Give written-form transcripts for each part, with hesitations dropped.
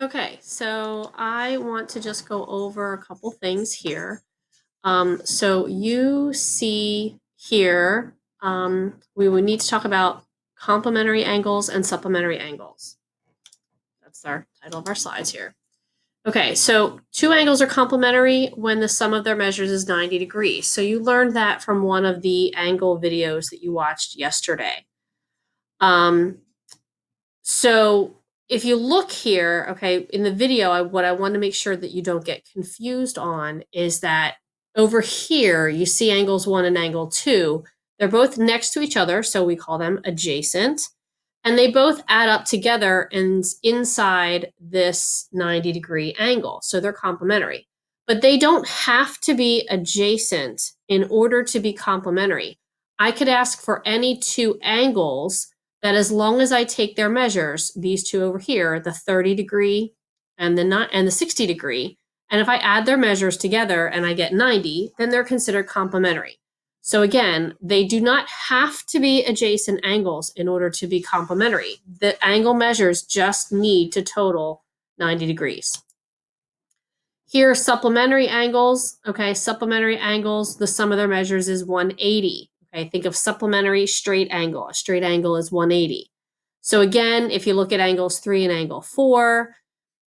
Okay, so I want to just go over a couple things here. So you see here, we would need to talk about complementary angles and supplementary angles. That's our title of our slides here. Okay, so two angles are complementary when the sum of their measures is 90 degrees. So you learned that from one of the angle videos that you watched yesterday. So if you look here, okay, in the video, what I want to make sure that you don't get confused on is that over here, you see angles 1 and angle 2. They're both next to each other, so we call them adjacent. And they both add up together and inside this 90-degree angle. So they're complementary. But they don't have to be adjacent in order to be complementary. I could ask for any two angles that as long as I take their measures, these two over here, the 30-degree and the 60-degree, and if I add their measures together and I get 90, then they're considered complementary. So again, they do not have to be adjacent angles in order to be complementary. The angle measures just need to total 90 degrees. Here are supplementary angles. Okay, supplementary angles, the sum of their measures is 180. Okay, think of supplementary straight angle. A straight angle is 180. So again, if you look at angles 3 and angle 4,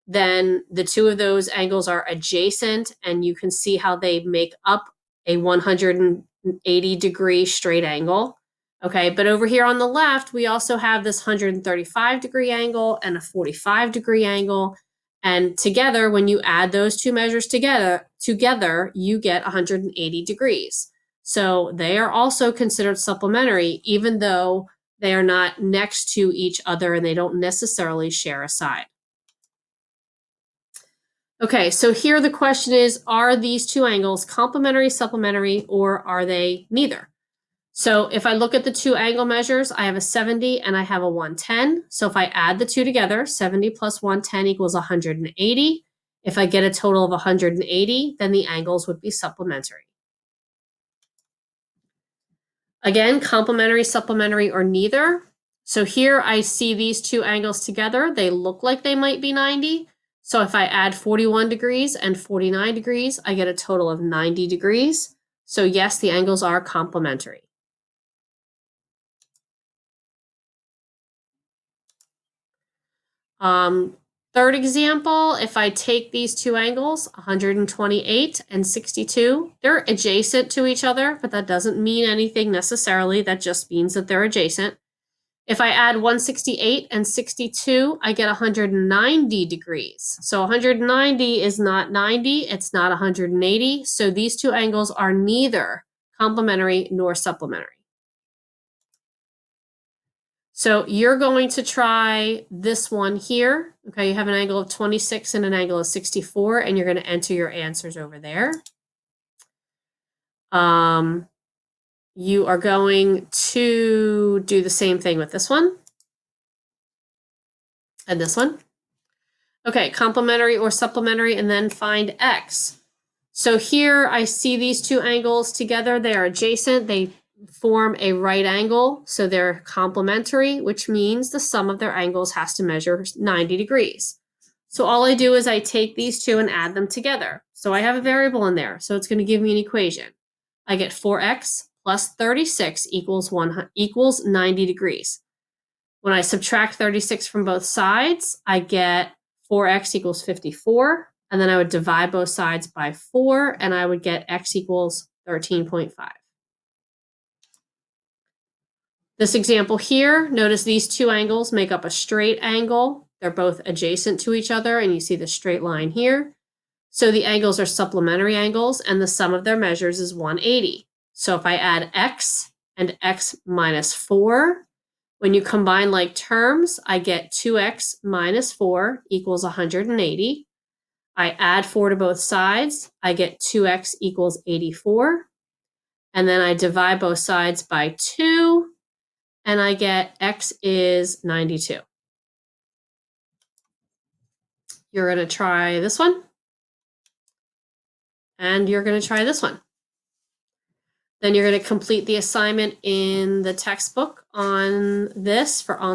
then the two of those angles are adjacent, and you can see how they make up a 180-degree straight angle. Okay, but over here on the left, we also have this 135-degree angle and a 45-degree angle. And together, when you add those two measures together, you get 180 degrees. So they are also considered supplementary, even though they are not next to each other and they don't necessarily share a side. Okay, so here the question is, are these two angles complementary, supplementary, or are they neither? So if I look at the two angle measures, I have a 70 and I have a 110. So if I add the two together, 70 plus 110 equals 180. If I get a total of 180, then the angles would be supplementary. Again, complementary, supplementary, or neither. So here I see these two angles together. They look like they might be 90. So if I add 41 degrees and 49 degrees, I get a total of 90 degrees. So yes, the angles are complementary. Third example, if I take these two angles, 128 and 62, they're adjacent to each other, but that doesn't mean anything necessarily. That just means that they're adjacent. If I add 168 and 62, I get 190 degrees. So 190 is not 90, it's not 180. So these two angles are neither complementary nor supplementary. So you're going to try this one here. Okay, you have an angle of 26 and an angle of 64, and you're going to enter your answers over there. You are going to do the same thing with this one and this one. Okay, complementary or supplementary, and then find x. So here I see these two angles together. They are adjacent. They form a right angle, so they're complementary, which means the sum of their angles has to measure 90 degrees. So all I do is I take these two and add them together. So I have a variable in there, so it's going to give me an equation. I get 4x plus 36 equals 90 degrees. When I subtract 36 from both sides, I get 4x equals 54. And then I would divide both sides by 4, and I would get x equals 13.5. This example here, notice these two angles make up a straight angle. They're both adjacent to each other, and you see the straight line here. So the angles are supplementary angles, and the sum of their measures is 180. So if I add x and x minus 4, when you combine like terms, I get 2x minus 4 equals 180. I add 4 to both sides, I get 2x equals 84. And then I divide both sides by 2, and I get x is 92. You're going to try this one, and you're going to try this one. Then you're going to complete the assignment in the textbook on this for online.